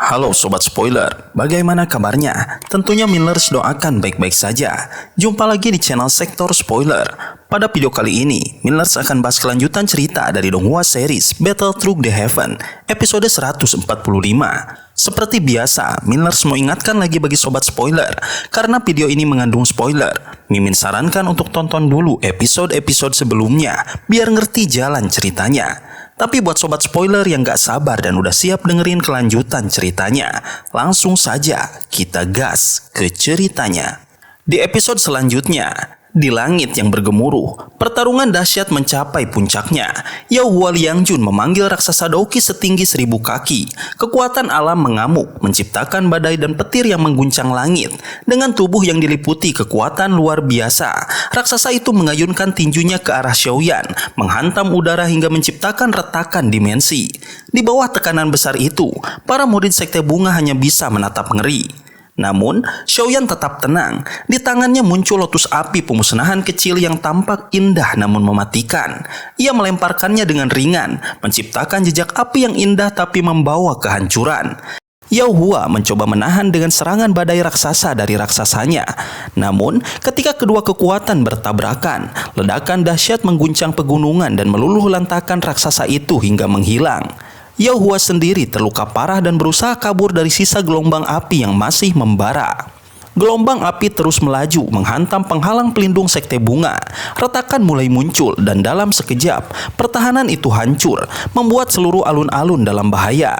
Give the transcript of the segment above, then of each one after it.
Halo Sobat Spoiler, bagaimana kabarnya? Tentunya Millers doakan baik-baik saja. Jumpa lagi di channel Sektor Spoiler. Pada video kali ini, Millers akan bahas kelanjutan cerita dari Donghua series Battle Through the Heaven, episode 145. Seperti biasa, Millers mau ingatkan lagi bagi Sobat Spoiler, karena video ini mengandung spoiler. Mimin sarankan untuk tonton dulu episode-episode sebelumnya, biar ngerti jalan ceritanya. Tapi buat Sobat Spoiler yang gak sabar dan udah siap dengerin kelanjutan ceritanya, langsung saja kita gas ke ceritanya. Di episode selanjutnya, di langit yang bergemuruh, pertarungan dahsyat mencapai puncaknya. Yao Hua Liangjun memanggil raksasa Douki setinggi 1000 kaki. Kekuatan alam mengamuk, menciptakan badai dan petir yang mengguncang langit. Dengan tubuh yang diliputi kekuatan luar biasa, raksasa itu mengayunkan tinjunya ke arah Xiaoyan, menghantam udara hingga menciptakan retakan dimensi. Di bawah tekanan besar itu, para murid Sekte Bunga hanya bisa menatap ngeri. Namun, Xiaoyan tetap tenang. Di tangannya muncul lotus api pemusnahan kecil yang tampak indah namun mematikan. Ia melemparkannya dengan ringan, menciptakan jejak api yang indah tapi membawa kehancuran. Yao Hua mencoba menahan dengan serangan badai raksasa dari raksasanya. Namun, ketika kedua kekuatan bertabrakan, ledakan dahsyat mengguncang pegunungan dan meluluh lantakan raksasa itu hingga menghilang. Yao Hua sendiri terluka parah dan berusaha kabur dari sisa gelombang api yang masih membara. Gelombang api terus melaju menghantam penghalang pelindung Sekte Bunga. Retakan mulai muncul dan dalam sekejap pertahanan itu hancur, membuat seluruh alun-alun dalam bahaya.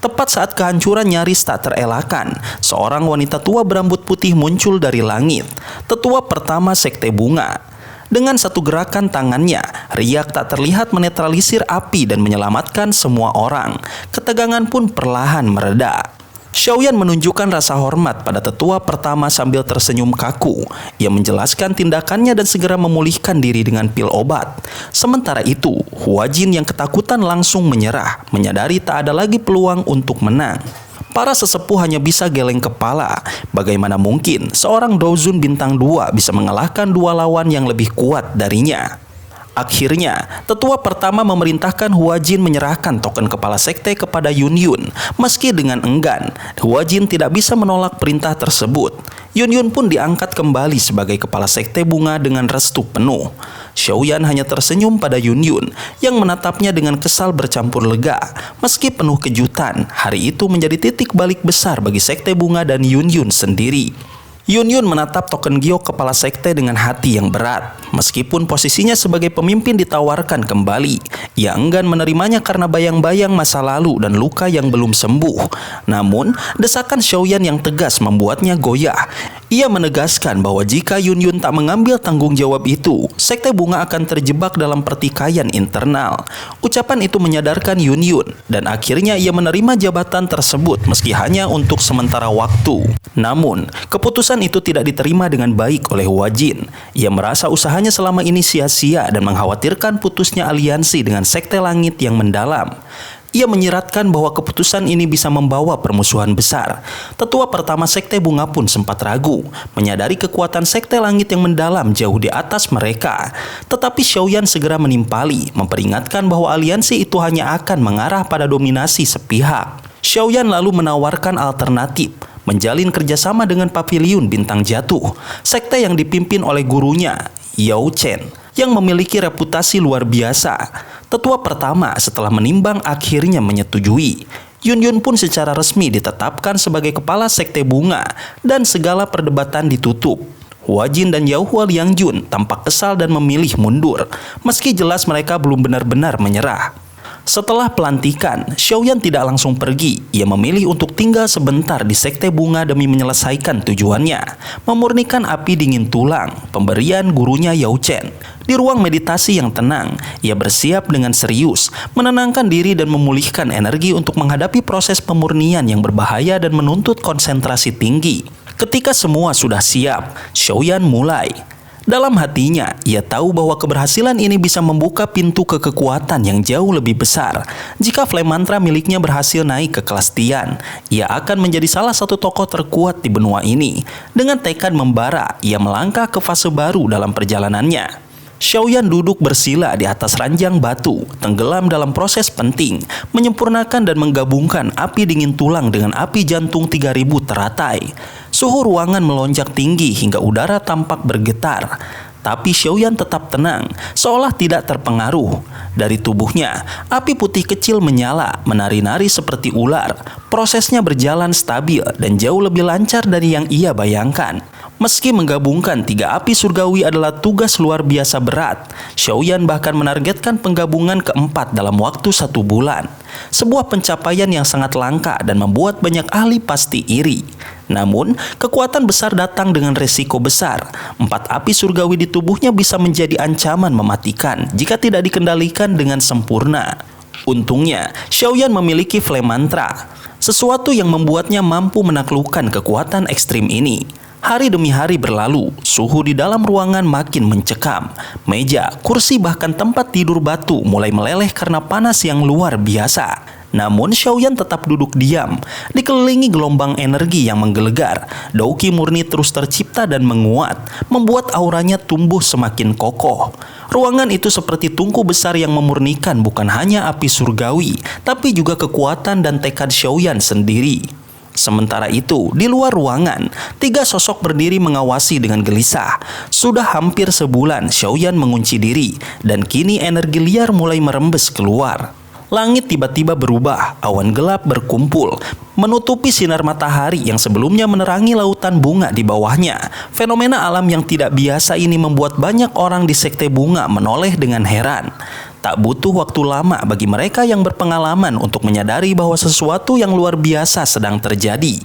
Tepat saat kehancuran nyaris tak terelakkan, seorang wanita tua berambut putih muncul dari langit, tetua pertama Sekte Bunga. Dengan satu gerakan tangannya, riak tak terlihat menetralisir api dan menyelamatkan semua orang. Ketegangan pun perlahan mereda. Xiaoyan menunjukkan rasa hormat pada tetua pertama sambil tersenyum kaku. Ia menjelaskan tindakannya dan segera memulihkan diri dengan pil obat. Sementara itu, Huajin yang ketakutan langsung menyerah, menyadari tak ada lagi peluang untuk menang. Para sesepuh hanya bisa geleng kepala. Bagaimana mungkin seorang Dozun bintang 2 bisa mengalahkan dua lawan yang lebih kuat darinya? Akhirnya, tetua pertama memerintahkan Huajin menyerahkan token kepala sekte kepada Yun Yun. Meski dengan enggan, Huajin tidak bisa menolak perintah tersebut. Yun Yun pun diangkat kembali sebagai kepala sekte bunga dengan restu penuh. Xiaoyan hanya tersenyum pada Yun Yun yang menatapnya dengan kesal bercampur lega. Meski penuh kejutan, hari itu menjadi titik balik besar bagi sekte bunga dan Yun Yun sendiri. Yun Yun menatap token giok kepala sekte dengan hati yang berat. Meskipun posisinya sebagai pemimpin ditawarkan kembali, ia enggan menerimanya karena bayang-bayang masa lalu dan luka yang belum sembuh. Namun, desakan Xiaoyan yang tegas membuatnya goyah. Ia menegaskan bahwa jika Yun Yun tak mengambil tanggung jawab itu, Sekte Bunga akan terjebak dalam pertikaian internal. Ucapan itu menyadarkan Yun Yun, dan akhirnya ia menerima jabatan tersebut meski hanya untuk sementara waktu. Namun, keputusan itu tidak diterima dengan baik oleh Huajin. Ia merasa usahanya selama ini sia-sia dan mengkhawatirkan putusnya aliansi dengan Sekte Langit yang mendalam. Ia menyiratkan bahwa keputusan ini bisa membawa permusuhan besar. Tetua pertama Sekte Bunga pun sempat ragu, menyadari kekuatan Sekte Langit yang mendalam jauh di atas mereka. Tetapi Xiaoyan segera menimpali, memperingatkan bahwa aliansi itu hanya akan mengarah pada dominasi sepihak. Xiaoyan lalu menawarkan alternatif, menjalin kerjasama dengan Paviliun Bintang Jatuh, sekte yang dipimpin oleh gurunya, Yao Chen, yang memiliki reputasi luar biasa. Tetua pertama setelah menimbang akhirnya menyetujui. Yun Yun pun secara resmi ditetapkan sebagai kepala Sekte Bunga dan segala perdebatan ditutup. Huajin dan Yao Hua Liangjun tampak kesal dan memilih mundur, meski jelas mereka belum benar-benar menyerah. Setelah pelantikan, Xiaoyan tidak langsung pergi. Ia memilih untuk tinggal sebentar di Sekte Bunga demi menyelesaikan tujuannya, memurnikan api dingin tulang, pemberian gurunya Yao Chen. Di ruang meditasi yang tenang, ia bersiap dengan serius, menenangkan diri dan memulihkan energi untuk menghadapi proses pemurnian yang berbahaya dan menuntut konsentrasi tinggi. Ketika semua sudah siap, Xiaoyan mulai. Dalam hatinya, ia tahu bahwa keberhasilan ini bisa membuka pintu ke kekuatan yang jauh lebih besar. Jika flame mantra miliknya berhasil naik ke kelas Tian, ia akan menjadi salah satu tokoh terkuat di benua ini. Dengan tekad membara, ia melangkah ke fase baru dalam perjalanannya. Xiaoyan duduk bersila di atas ranjang batu, tenggelam dalam proses penting, menyempurnakan dan menggabungkan api dingin tulang dengan api jantung 3000 teratai. Suhu ruangan melonjak tinggi hingga udara tampak bergetar. Tapi Xiaoyan tetap tenang, seolah tidak terpengaruh. Dari tubuhnya, api putih kecil menyala, menari-nari seperti ular. Prosesnya berjalan stabil dan jauh lebih lancar dari yang ia bayangkan. Meski menggabungkan 3 api surgawi adalah tugas luar biasa berat, Xiaoyan bahkan menargetkan penggabungan keempat dalam waktu 1 bulan. Sebuah pencapaian yang sangat langka dan membuat banyak ahli pasti iri. Namun, kekuatan besar datang dengan resiko besar. 4 api surgawi di tubuhnya bisa menjadi ancaman mematikan jika tidak dikendalikan dengan sempurna. Untungnya, Xiaoyan memiliki flame mantra, sesuatu yang membuatnya mampu menaklukkan kekuatan ekstrim ini. Hari demi hari berlalu, suhu di dalam ruangan makin mencekam. Meja, kursi bahkan tempat tidur batu mulai meleleh karena panas yang luar biasa. Namun Xiaoyan tetap duduk diam, dikelilingi gelombang energi yang menggelegar. Douqi murni terus tercipta dan menguat, membuat auranya tumbuh semakin kokoh. Ruangan itu seperti tungku besar yang memurnikan bukan hanya api surgawi, tapi juga kekuatan dan tekad Xiaoyan sendiri. Sementara itu, di luar ruangan, 3 sosok berdiri mengawasi dengan gelisah. Sudah hampir sebulan Xiaoyan mengunci diri, dan kini energi liar mulai merembes keluar. Langit tiba-tiba berubah, awan gelap berkumpul, menutupi sinar matahari yang sebelumnya menerangi lautan bunga di bawahnya. Fenomena alam yang tidak biasa ini membuat banyak orang di sekte bunga menoleh dengan heran. Tak butuh waktu lama bagi mereka yang berpengalaman untuk menyadari bahwa sesuatu yang luar biasa sedang terjadi.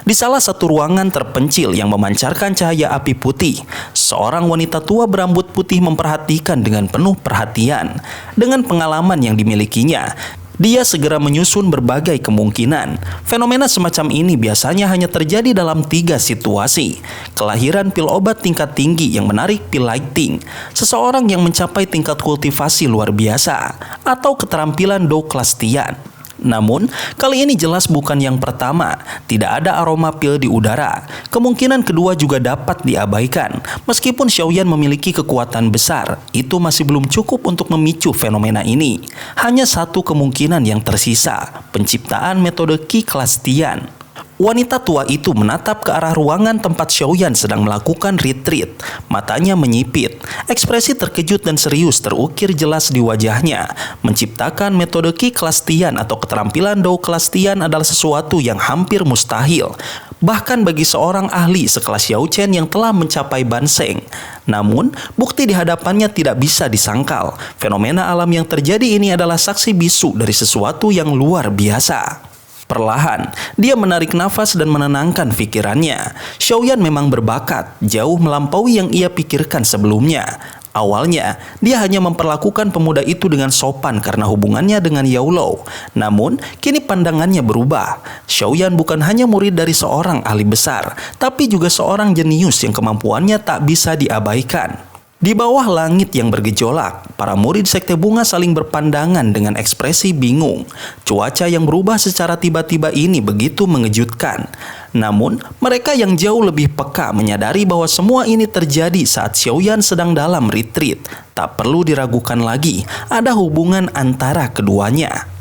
Di salah satu ruangan terpencil yang memancarkan cahaya api putih, seorang wanita tua berambut putih memperhatikan dengan penuh perhatian. Dengan pengalaman yang dimilikinya, dia segera menyusun berbagai kemungkinan. Fenomena semacam ini biasanya hanya terjadi dalam 3 situasi. Kelahiran pil obat tingkat tinggi yang menarik pil lighting, seseorang yang mencapai tingkat kultivasi luar biasa, atau keterampilan Dou kelas Tian. Namun, kali ini jelas bukan yang pertama. Tidak ada aroma pil di udara. Kemungkinan kedua juga dapat diabaikan. Meskipun Xiaoyan memiliki kekuatan besar, itu masih belum cukup untuk memicu fenomena ini. Hanya satu kemungkinan yang tersisa, penciptaan metode Qi kelas Tian. Wanita tua itu menatap ke arah ruangan tempat Xiaoyan sedang melakukan retreat. Matanya menyipit. Ekspresi terkejut dan serius terukir jelas di wajahnya. Menciptakan metode Qi kelas Tian atau keterampilan Dou kelas Tian adalah sesuatu yang hampir mustahil. Bahkan bagi seorang ahli sekelas Xiao Chen yang telah mencapai Banseng. Namun, bukti di hadapannya tidak bisa disangkal. Fenomena alam yang terjadi ini adalah saksi bisu dari sesuatu yang luar biasa. Perlahan, dia menarik nafas dan menenangkan pikirannya. Xiaoyan memang berbakat, jauh melampaui yang ia pikirkan sebelumnya. Awalnya, dia hanya memperlakukan pemuda itu dengan sopan karena hubungannya dengan Yao Lou. Namun, kini pandangannya berubah. Xiaoyan bukan hanya murid dari seorang ahli besar, tapi juga seorang jenius yang kemampuannya tak bisa diabaikan. Di bawah langit yang bergejolak, para murid sekte bunga saling berpandangan dengan ekspresi bingung. Cuaca yang berubah secara tiba-tiba ini begitu mengejutkan. Namun, mereka yang jauh lebih peka menyadari bahwa semua ini terjadi saat Xiaoyan sedang dalam retreat. Tak perlu diragukan lagi, ada hubungan antara keduanya.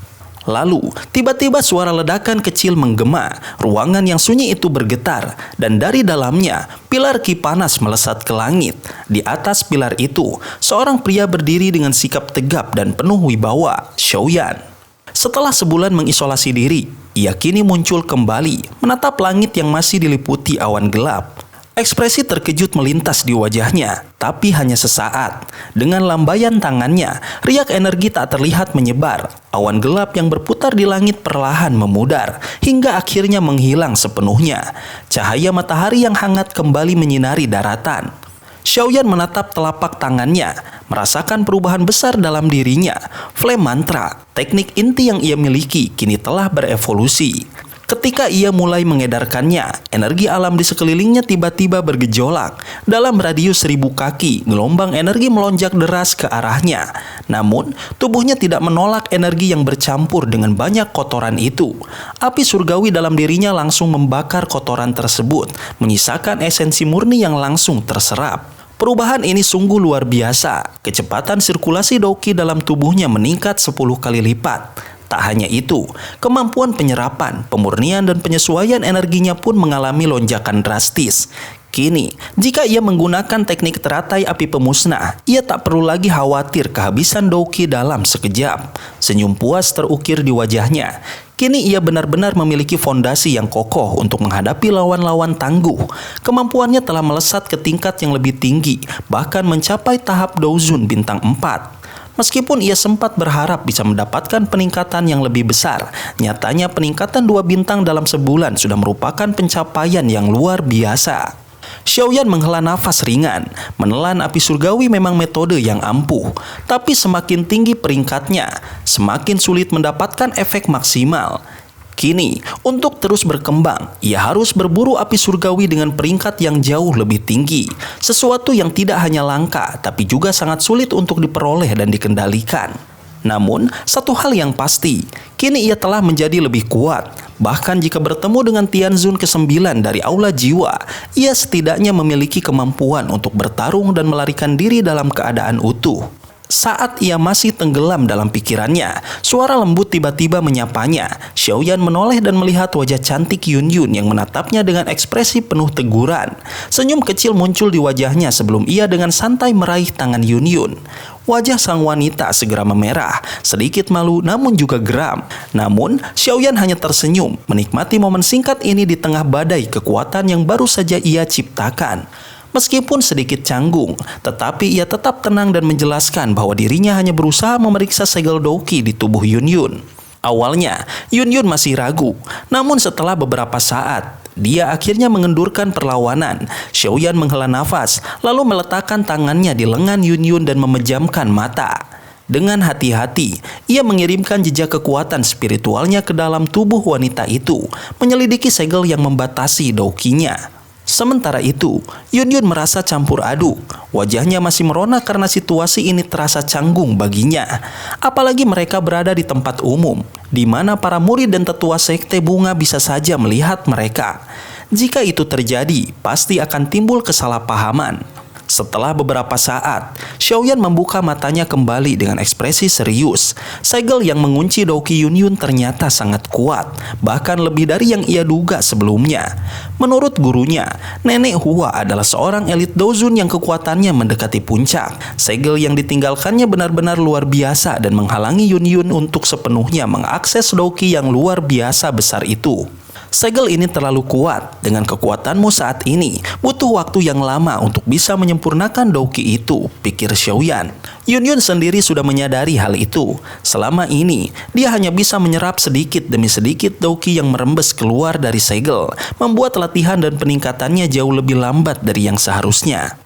Lalu, tiba-tiba suara ledakan kecil menggema, ruangan yang sunyi itu bergetar, dan dari dalamnya, pilar Qi panas melesat ke langit. Di atas pilar itu, seorang pria berdiri dengan sikap tegap dan penuh wibawa, Xiaoyan. Setelah sebulan mengisolasi diri, ia kini muncul kembali, menatap langit yang masih diliputi awan gelap. Ekspresi terkejut melintas di wajahnya, tapi hanya sesaat. Dengan lambaian tangannya, riak energi tak terlihat menyebar. Awan gelap yang berputar di langit perlahan memudar, hingga akhirnya menghilang sepenuhnya. Cahaya matahari yang hangat kembali menyinari daratan. Xiaoyan menatap telapak tangannya, merasakan perubahan besar dalam dirinya. Flame mantra, teknik inti yang ia miliki, kini telah berevolusi. Ketika ia mulai mengedarkannya, energi alam di sekelilingnya tiba-tiba bergejolak. Dalam radius 1000 kaki, gelombang energi melonjak deras ke arahnya. Namun, tubuhnya tidak menolak energi yang bercampur dengan banyak kotoran itu. Api surgawi dalam dirinya langsung membakar kotoran tersebut, menyisakan esensi murni yang langsung terserap. Perubahan ini sungguh luar biasa. Kecepatan sirkulasi Doki dalam tubuhnya meningkat 10 kali lipat. Tak hanya itu, kemampuan penyerapan, pemurnian, dan penyesuaian energinya pun mengalami lonjakan drastis. Kini, jika ia menggunakan teknik teratai api pemusnah, ia tak perlu lagi khawatir kehabisan Doki dalam sekejap. Senyum puas terukir di wajahnya. Kini ia benar-benar memiliki fondasi yang kokoh untuk menghadapi lawan-lawan tangguh. Kemampuannya telah melesat ke tingkat yang lebih tinggi, bahkan mencapai tahap Douzun bintang 4. Meskipun ia sempat berharap bisa mendapatkan peningkatan yang lebih besar, nyatanya peningkatan 2 bintang dalam sebulan sudah merupakan pencapaian yang luar biasa. Xiaoyan menghela nafas ringan. Menelan api surgawi memang metode yang ampuh, tapi semakin tinggi peringkatnya, semakin sulit mendapatkan efek maksimal. Kini, untuk terus berkembang, ia harus berburu api surgawi dengan peringkat yang jauh lebih tinggi. Sesuatu yang tidak hanya langka, tapi juga sangat sulit untuk diperoleh dan dikendalikan. Namun, satu hal yang pasti, kini ia telah menjadi lebih kuat. Bahkan jika bertemu dengan Tianzun ke-9 dari Aula Jiwa, ia setidaknya memiliki kemampuan untuk bertarung dan melarikan diri dalam keadaan utuh. Saat ia masih tenggelam dalam pikirannya, suara lembut tiba-tiba menyapanya. Xiaoyan menoleh dan melihat wajah cantik Yunyun yang menatapnya dengan ekspresi penuh teguran. Senyum kecil muncul di wajahnya sebelum ia dengan santai meraih tangan Yunyun. Wajah sang wanita segera memerah, sedikit malu namun juga geram. Namun, Xiaoyan hanya tersenyum, menikmati momen singkat ini di tengah badai kekuatan yang baru saja ia ciptakan. Meskipun sedikit canggung, tetapi ia tetap tenang dan menjelaskan bahwa dirinya hanya berusaha memeriksa segel Doki di tubuh Yunyun. Awalnya, Yunyun masih ragu, namun setelah beberapa saat, dia akhirnya mengendurkan perlawanan. Xiaoyan menghela nafas, lalu meletakkan tangannya di lengan Yunyun dan memejamkan mata. Dengan hati-hati, ia mengirimkan jejak kekuatan spiritualnya ke dalam tubuh wanita itu, menyelidiki segel yang membatasi Dokinya. Sementara itu, Yunyun merasa campur aduk. Wajahnya masih merona karena situasi ini terasa canggung baginya. Apalagi mereka berada di tempat umum, di mana para murid dan tetua sekte bunga bisa saja melihat mereka. Jika itu terjadi, pasti akan timbul kesalahpahaman. Setelah beberapa saat, Xiaoyan membuka matanya kembali dengan ekspresi serius. Segel yang mengunci Doki Yunyun ternyata sangat kuat, bahkan lebih dari yang ia duga sebelumnya. Menurut gurunya, Nenek Hua adalah seorang elit Douzun yang kekuatannya mendekati puncak. Segel yang ditinggalkannya benar-benar luar biasa dan menghalangi Yunyun untuk sepenuhnya mengakses Doki yang luar biasa besar itu. Segel ini terlalu kuat. Dengan kekuatanmu saat ini, butuh waktu yang lama untuk bisa menyempurnakan Doki itu, pikir Xiaoyan. Yunyun sendiri sudah menyadari hal itu. Selama ini, dia hanya bisa menyerap sedikit demi sedikit Doki yang merembes keluar dari segel, membuat latihan dan peningkatannya jauh lebih lambat dari yang seharusnya.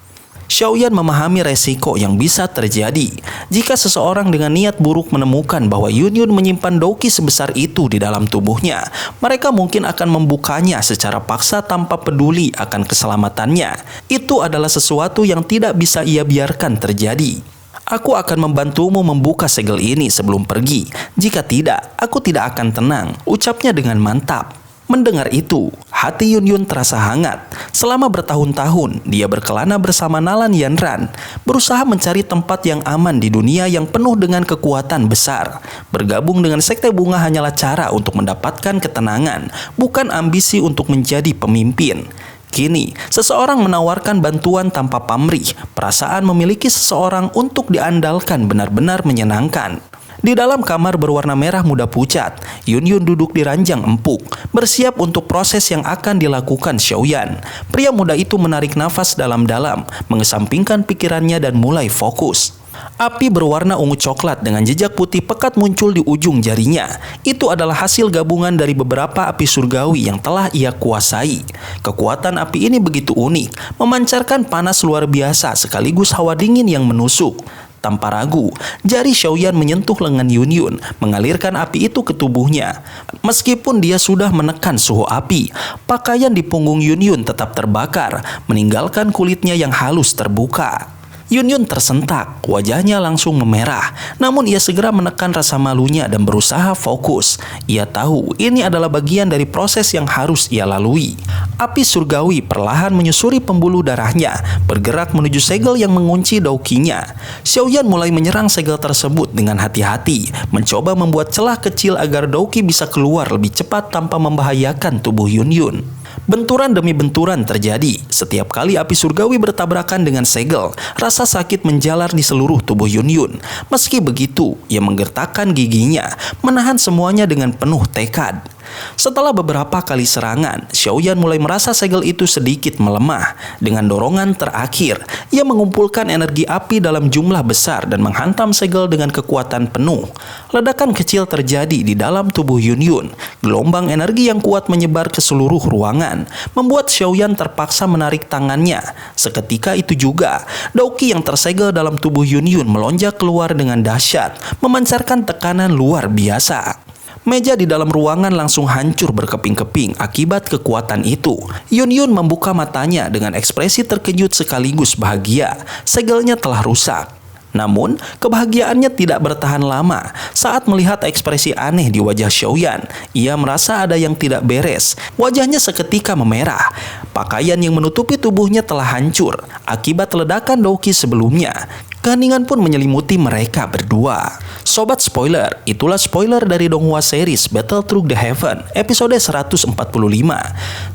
Xiaoyan memahami resiko yang bisa terjadi jika seseorang dengan niat buruk menemukan bahwa Yunyun menyimpan Doki sebesar itu di dalam tubuhnya. Mereka mungkin akan membukanya secara paksa tanpa peduli akan keselamatannya. Itu adalah sesuatu yang tidak bisa ia biarkan terjadi. Aku akan membantumu membuka segel ini sebelum pergi. Jika tidak, aku tidak akan tenang, ucapnya dengan mantap. Mendengar itu, hati Yunyun terasa hangat. Selama bertahun-tahun, dia berkelana bersama Nalan Yanran, berusaha mencari tempat yang aman di dunia yang penuh dengan kekuatan besar. Bergabung dengan sekte bunga hanyalah cara untuk mendapatkan ketenangan, bukan ambisi untuk menjadi pemimpin. Kini, seseorang menawarkan bantuan tanpa pamrih. Perasaan memiliki seseorang untuk diandalkan benar-benar menyenangkan. Di dalam kamar berwarna merah muda pucat, Yunyun duduk di ranjang empuk, bersiap untuk proses yang akan dilakukan Xiaoyan. Pria muda itu menarik nafas dalam-dalam, mengesampingkan pikirannya dan mulai fokus. Api berwarna ungu coklat dengan jejak putih pekat muncul di ujung jarinya. Itu adalah hasil gabungan dari beberapa api surgawi yang telah ia kuasai. Kekuatan api ini begitu unik, memancarkan panas luar biasa sekaligus hawa dingin yang menusuk. Tanpa ragu, jari Xiaoyan menyentuh lengan Yunyun, mengalirkan api itu ke tubuhnya. Meskipun dia sudah menekan suhu api, pakaian di punggung Yunyun tetap terbakar, meninggalkan kulitnya yang halus terbuka. Yun tersentak, wajahnya langsung memerah. Namun ia segera menekan rasa malunya dan berusaha fokus. Ia tahu ini adalah bagian dari proses yang harus ia lalui. Api surgawi perlahan menyusuri pembuluh darahnya, bergerak menuju segel yang mengunci Daoqinya. Xiaoyan mulai menyerang segel tersebut dengan hati-hati, mencoba membuat celah kecil agar Daoqi bisa keluar lebih cepat tanpa membahayakan tubuh Yun. Benturan demi benturan terjadi. Setiap kali api surgawi bertabrakan dengan segel, rasa sakit menjalar di seluruh tubuh Yun. Meski begitu, ia menggertakkan giginya, menahan semuanya dengan penuh tekad. Setelah beberapa kali serangan, Xiaoyan mulai merasa segel itu sedikit melemah. Dengan dorongan terakhir, ia mengumpulkan energi api dalam jumlah besar dan menghantam segel dengan kekuatan penuh. Ledakan kecil terjadi di dalam tubuh Yun. Gelombang energi yang kuat menyebar ke seluruh ruangan, membuat Xiaoyan terpaksa menarik tangannya. Seketika itu juga, Daoqi yang tersegel dalam tubuh Yun melonjak keluar dengan dahsyat, memancarkan tekanan luar biasa. Meja di dalam ruangan langsung hancur berkeping-keping akibat kekuatan itu. Yun membuka matanya dengan ekspresi terkejut sekaligus bahagia. Segelnya telah rusak. Namun, kebahagiaannya tidak bertahan lama. Saat melihat ekspresi aneh di wajah Xiaoyan, ia merasa ada yang tidak beres. Wajahnya seketika memerah. Pakaian yang menutupi tubuhnya telah hancur akibat ledakan Daoqi sebelumnya. Keheningan pun menyelimuti mereka berdua. Sobat spoiler, itulah spoiler dari Donghua series Battle Through the Heaven episode 145.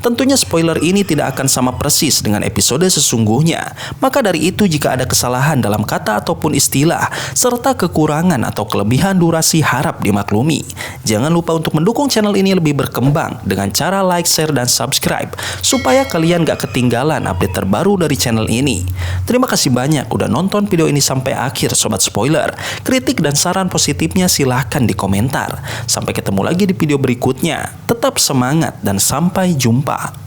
Tentunya spoiler ini tidak akan sama persis dengan episode sesungguhnya. Maka dari itu jika ada kesalahan dalam kata ataupun istilah, serta kekurangan atau kelebihan durasi harap dimaklumi. Jangan lupa untuk mendukung channel ini lebih berkembang dengan cara like, share, dan subscribe, supaya kalian gak ketinggalan update terbaru dari channel ini. Terima kasih banyak udah nonton video ini sampai akhir sobat spoiler. Kritik dan saran positifnya silahkan di komentar. Sampai ketemu lagi di video berikutnya. Tetap semangat dan sampai jumpa.